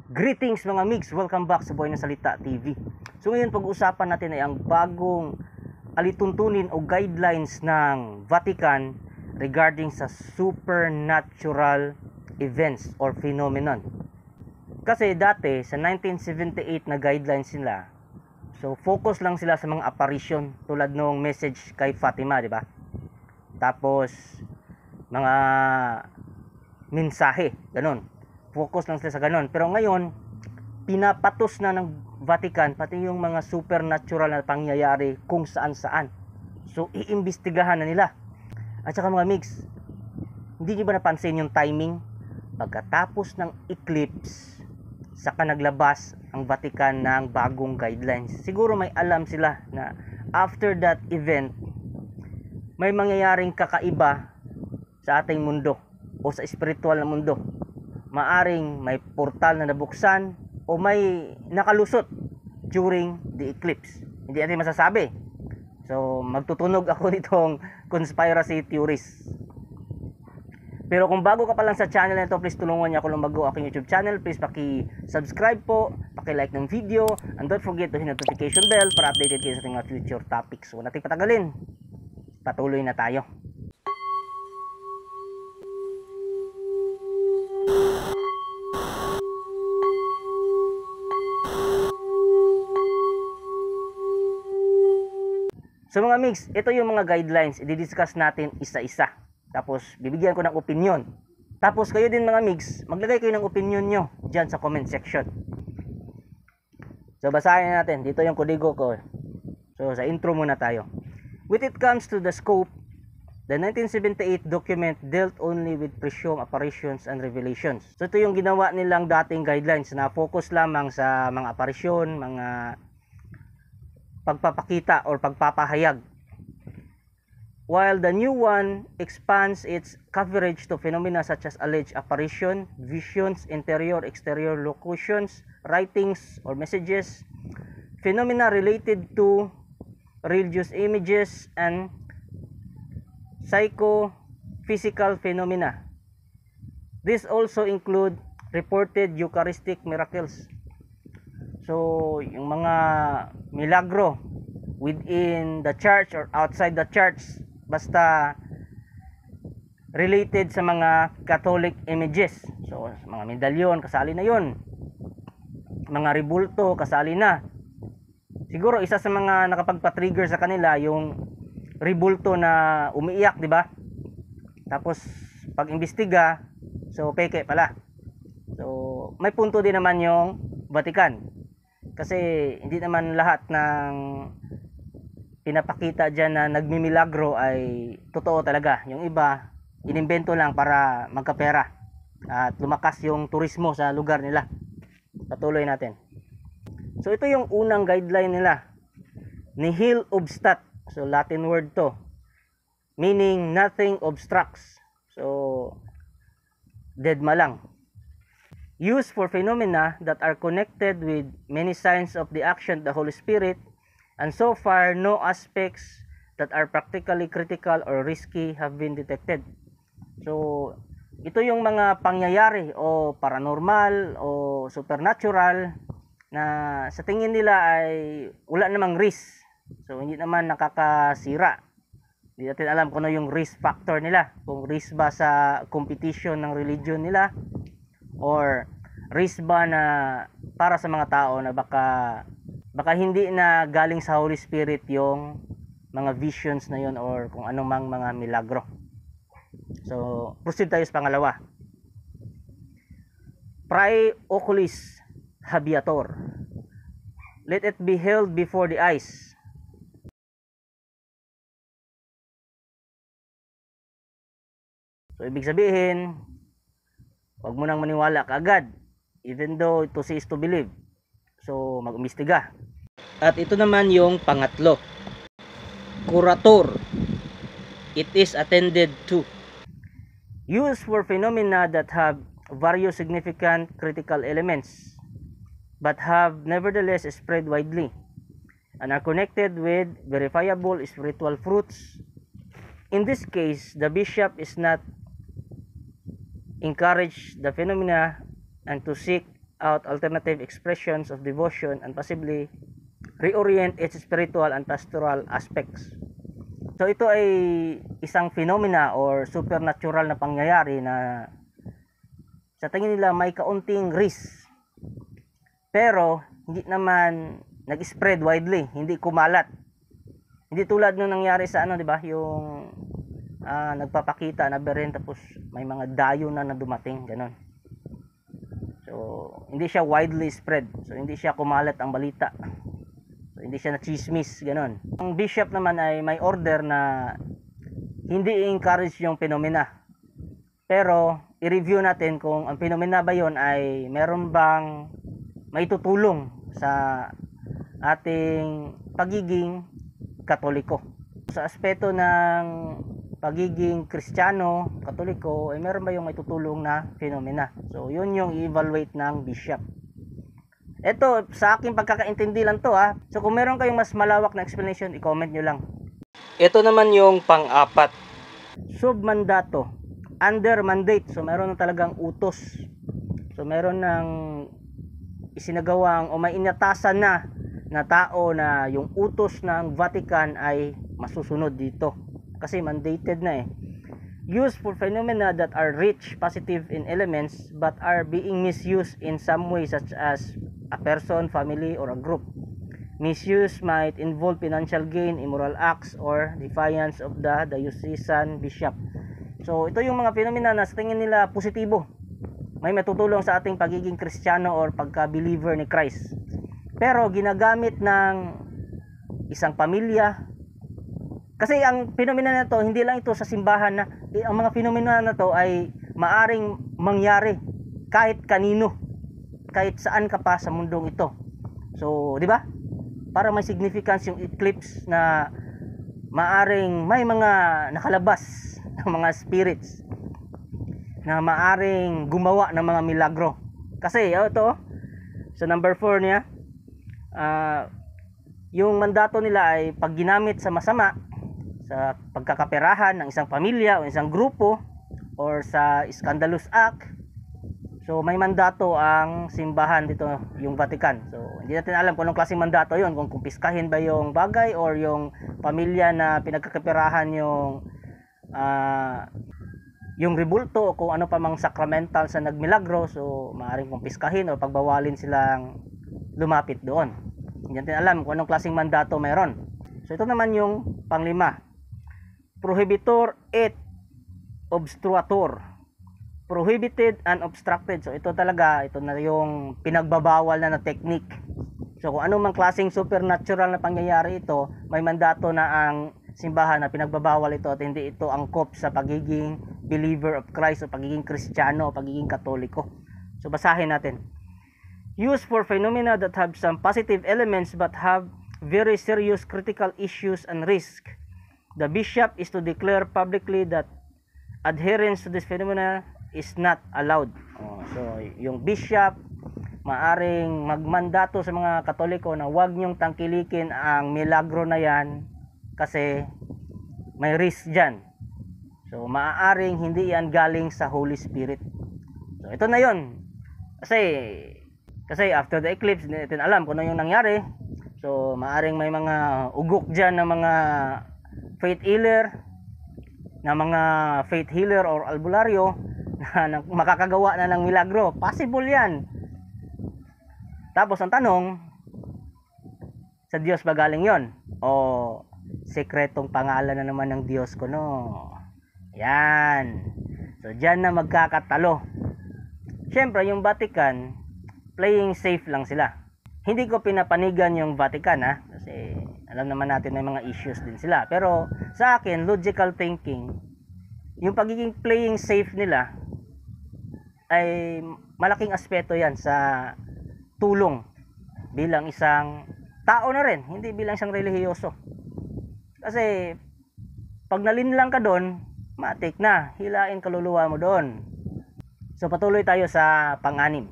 Greetings mga migs! Welcome back sa Buhay ng Salita TV. So ngayon pag-usapan natin ay ang bagong alituntunin o guidelines ng Vatican regarding sa supernatural events or phenomenon. Kasi dati sa 1978 na guidelines nila, so focus lang sila sa mga apparition tulad nung message kay Fatima, di ba? Tapos mga mensahe, ganun. Focus lang sila sa ganun. Pero ngayon, pinapatos na ng Vatican pati yung mga supernatural na pangyayari kung saan-saan. So, iimbestigahan na nila. At saka mga mix, hindi nyo ba napansin yung timing? Pagkatapos ng eclipse, saka naglabas ang Vatican ng bagong guidelines. Siguro may alam sila na after that event, may mangyayaring kakaiba sa ating mundo o sa spiritual na mundo. Maaring may portal na nabuksan o may nakalusot during the eclipse. Hindi natin masasabi. So, magtutunog ako nitong conspiracy theories. Pero kung bago ka pa lang sa channel na ito, please tulungan niyo ako lumago aking YouTube channel. Please paki-subscribe po, paki-like ng video, and don't forget to hit notification bell para updated kayo sa ating mga future topics. So, natin patagalin. Patuloy na tayo. So mga mix, ito yung mga guidelines, i-discuss natin isa-isa. Tapos bibigyan ko ng opinion. Tapos kayo din mga mix, maglagay kayo ng opinion nyo dyan sa comment section. So basahin natin, dito yung kodigo ko. So sa intro muna tayo. When it comes to the scope, the 1978 document dealt only with presumed apparitions and revelations. So ito yung ginawa nilang dating guidelines na focus lamang sa mga apparition, mga pagpapakita or pagpapahayag. While the new one expands its coverage to phenomena such as alleged apparition, visions, interior, exterior locutions, writings or messages, phenomena related to religious images, and psychophysical phenomena. This also include reported Eucharistic miracles. So, yung mga milagro within the church or outside the church, basta related sa mga Catholic images. So, mga medalyon, kasali na yun. Mga rebulto, kasali na. Siguro, isa sa mga nakapagpa-trigger sa kanila, yung rebulto na umiiyak, di ba? Tapos, pag-imbestiga, so, peke pala. So, may punto din naman yung Vatican. Kasi hindi naman lahat ng pinapakita dyan na nagmimilagro ay totoo talaga. Yung iba, inimbento lang para magkapera at lumakas yung turismo sa lugar nila. Patuloy natin. So ito yung unang guideline nila. Nihil obstat. So Latin word to. Meaning nothing obstructs. So deadma lang. Used for phenomena that are connected with many signs of the action of the Holy Spirit, and so far no aspects that are practically critical or risky have been detected. So ito yung mga pangyayari o paranormal o supernatural na sa tingin nila ay wala namang risk. So hindi naman nakakasira. Hindi natin alam kung ano yung risk factor nila. Kung risk ba sa competition ng religion nila, or risk ba na para sa mga tao na baka hindi na galing sa Holy Spirit yung mga visions na yun or kung anong mga milagro. So proceed tayo sa pangalawa. Prae oculis habeator, let it be held before the eyes. So ibig sabihin, huwag mo nang maniwala kaagad, even though to see is to believe. So mag-umbestiga. At ito naman yung pangatlo. Curator, it is attended to. Used for phenomena that have various significant critical elements, but have nevertheless spread widely, and are connected with verifiable spiritual fruits. In this case, the bishop is not encourage the phenomena and to seek out alternative expressions of devotion and possibly reorient its spiritual and pastoral aspects. So ito ay isang phenomena or supernatural na pangyayari na sa tingin nila may kaunting risk. Pero hindi naman nag-spread widely, hindi kumalat. Hindi tulad nung nangyari sa ano, 'di ba? Yung nagpapakita na beren tapos may mga dayo na dumating, ganun. So hindi siya widely spread. So hindi siya kumalat ang balita. So, hindi siya na chismis, ganun. Ang bishop naman ay may order na hindi i-encourage yung phenomena. Pero, i-review natin kung ang phenomena ba yon ay meron bang maitutulong sa ating pagiging Katoliko. Sa aspeto ng pagiging Kristiyano, Katoliko, ay meron ba yung maitutulong na phenomena. So, yun yung i-evaluate ng bishop. Ito, sa aking pagkakaintindi lang to ha. So kung meron kayong mas malawak na explanation, i-comment nyo lang. Ito naman yung pang-apat. Submandato. Under mandate. So meron na talagang utos. So meron ng isinagawang o may inatasan na tao na yung utos ng Vatican ay masusunod dito. Kasi mandated na eh. Used for phenomena that are rich, positive in elements but are being misused in some way such as a person, family, or a group. Misuse might involve financial gain, immoral acts, or defiance of the diocesan bishop. So, ito yung mga phenomena na sa tingin nila positibo. May matutulong sa ating pagiging Kristiyano or pagka-believer ni Christ. Pero, ginagamit ng isang pamilya. Kasi ang phenomena na to, hindi lang ito sa simbahan na, ang mga phenomena na to ay maaring mangyari kahit kanino. Kahit saan ka pa sa mundong ito. So, di ba? Para may significance yung eclipse na maaring may mga nakalabas ng mga spirits na maaring gumawa ng mga milagro. Kasi, ito, sa number 4 niya, yung mandato nila ay pag ginamit sa masama, sa pagkakaperahan ng isang pamilya o isang grupo, or sa scandalous act. So may mandato ang simbahan dito, yung Vatican. So hindi natin alam kung anong klaseng mandato yon, kung kumpiskahin ba yung bagay or yung pamilya na pinagkakaperahan yung rebulto o kung ano pa mang sacramental sa nagmilagro. So maaaring kumpiskahin o pagbawalin silang lumapit doon. Hindi natin alam kung anong klaseng mandato meron. So ito naman yung panglima. Prohibitor et obstruator. Prohibited and obstructed. So ito talaga, ito na yung pinagbabawal na technique. So kung anong mang klaseng supernatural na pangyayari ito, may mandato na ang simbahan na pinagbabawal ito at hindi ito angkop sa pagiging believer of Christ o pagiging Kristiyano o pagiging Katoliko. So basahin natin. Used for phenomena that have some positive elements but have very serious critical issues and risk. The bishop is to declare publicly that adherence to this phenomena is not allowed. So yung bishop maaring magmandato sa mga Katoliko na huwag nyong tangkilikin ang milagro na yan kasi may risk dyan. So maaaring hindi yan galing sa Holy Spirit. So ito na yon. Kasi after the eclipse, hindi natin alam kung ano yung nangyari. So maaring may mga ugok dyan ng mga faith healer or albularyo na makakagawa na ng milagro. Possible yan. Tapos ang tanong, sa Diyos ba galing yon? O sekretong pangalan na naman ng Diyos ko, no? Yan. So dyan na magkakatalo. Siyempre yung Vatican, playing safe lang sila. Hindi ko pinapanigan yung Vatican ha, kasi alam naman natin may mga issues din sila. Pero sa akin, logical thinking, yung pagiging playing safe nila ay malaking aspeto yan sa tulong bilang isang tao na rin, hindi bilang isang relihiyoso. Kasi pag nalinlang ka doon, matik na, hilain kaluluwa mo doon. So patuloy tayo sa pang-anim.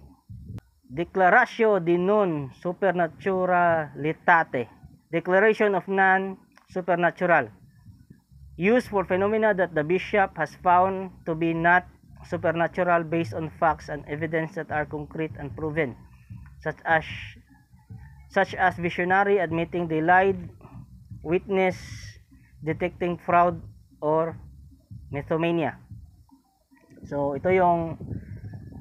Declaratio di non supernaturalitate. Declaration of non-supernatural. Used for phenomena that the bishop has found to be not supernatural based on facts and evidence that are concrete and proven, such as visionary admitting they lied, witness detecting fraud or mythomania. So ito yung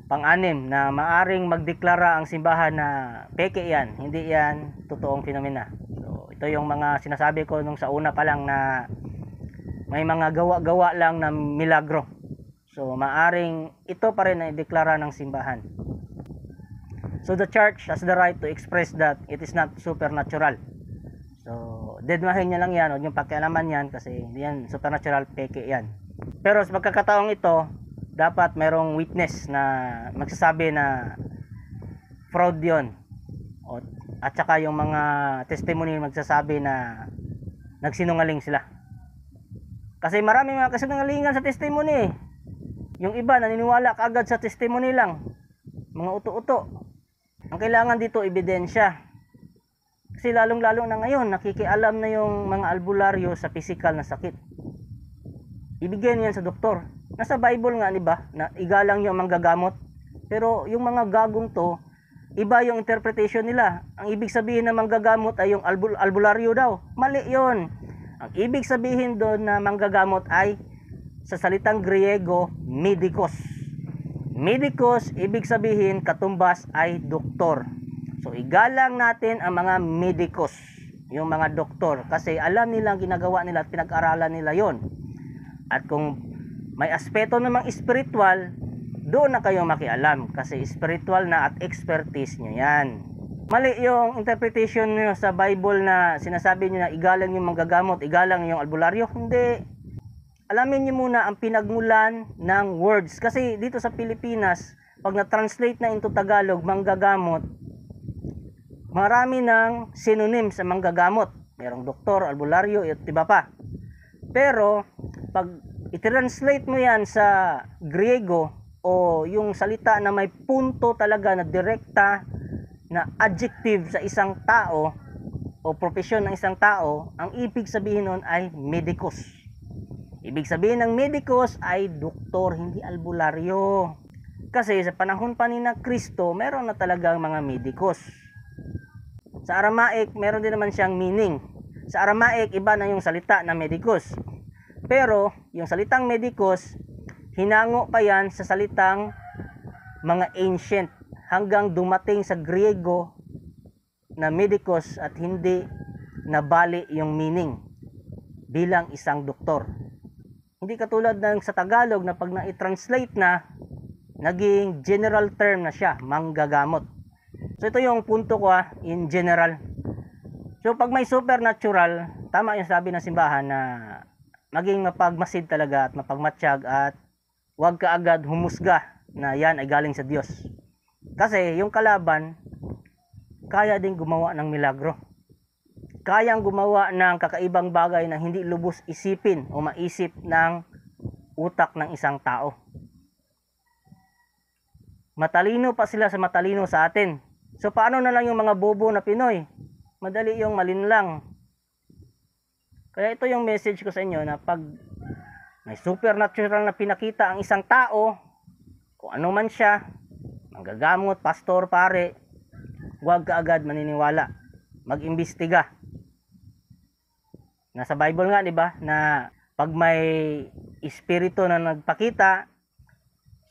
pang-anim na maaring magdeklara ang simbahan na peke yan, hindi yan totoong fenomena. So ito yung mga sinasabi ko nung sa una pa lang na may mga gawa-gawa lang na milagro. So maaring ito pa rin na ideklara ng simbahan. So the church has the right to express that it is not supernatural. So deadmahin niya lang yan, huwag yung pakialaman yan kasi hindi yan supernatural, peke yan. Pero sa pagkakataong ito, dapat merong witness na magsasabi na fraud yon, at saka yung mga testimony magsasabi na nagsinungaling sila. Kasi marami mga kasinungalingan sa testimony. Yung iba naniniwala kaagad sa testimony lang, mga uto-uto. Ang kailangan dito ebidensya. Kasi lalong-lalo na ngayon nakikialam na yung mga albularyo sa physical na sakit. Ibigay niyan sa doktor. Nasa Bible nga, di ba, na igalang yung manggagamot. Pero yung mga gagong to, iba yung interpretation nila. Ang ibig sabihin ng manggagamot ay yung albularyo daw. Mali yon. Ang ibig sabihin doon na manggagamot ay sa salitang Griego, medikos. Medikos, ibig sabihin katumbas ay doktor. So igalang natin ang mga medikos, yung mga doktor, kasi alam nila ang ginagawa nila at pinag-aralan nila yon. At kung may aspeto namang spiritual, doon na kayo makialam kasi spiritual na at expertise nyo yan. Mali yung interpretation nyo sa Bible na sinasabi nyo na igalang yung manggagamot, igalang yung albularyo. Hindi. Alamin nyo muna ang pinagmulan ng words. Kasi dito sa Pilipinas, pag na-translate na into Tagalog, manggagamot, marami ng synonym sa manggagamot. Merong doktor, albularyo, at iba pa. Pero pag i-translate mo yan sa Griego o yung salita na may punto talaga na direkta na adjective sa isang tao o profesyon ng isang tao, ang ibig sabihin nun ay medicus. Ibig sabihin ng medicus ay doktor, hindi albularyo. Kasi sa panahon pa ni na Kristo, meron na talagang mga medicus. Sa Aramaic, meron din naman siyang meaning. Sa Aramaic, iba na yung salita na medicus. Pero, yung salitang medicus, hinango pa yan sa salitang mga ancient hanggang dumating sa Griego na medicus at hindi nabali yung meaning bilang isang doktor. Hindi katulad ng sa Tagalog na pag na-translate na, naging general term na siya, manggagamot. So ito yung punto ko in general. So pag may supernatural, tama yung sabi ng simbahan na maging mapagmasid talaga at mapagmatsyag at huwag ka agad humusga na yan ay galing sa Diyos. Kasi yung kalaban, kaya din gumawa ng milagro. Kayang gumawa ng kakaibang bagay na hindi lubos isipin o maisip ng utak ng isang tao. Matalino pa sila sa matalino sa atin. So paano na lang yung mga bobo na Pinoy? Madali yung malinlang. Kaya ito yung message ko sa inyo na pag may supernatural na pinakita ang isang tao, kung ano man siya, manggagamot, pastor, pare, huwag ka agad maniniwala. Mag-imbestiga. Nasa Bible nga, di ba, na pag may espiritu na nagpakita,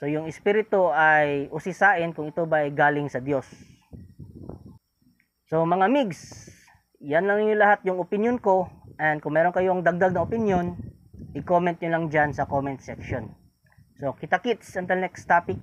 so yung espiritu ay usisain kung ito ba ay galing sa Diyos. So mga migs, yan lang yung lahat yung opinion ko. And kung meron kayong dagdag na opinion, i-comment nyo lang dyan sa comment section. So kita-kits until next topic.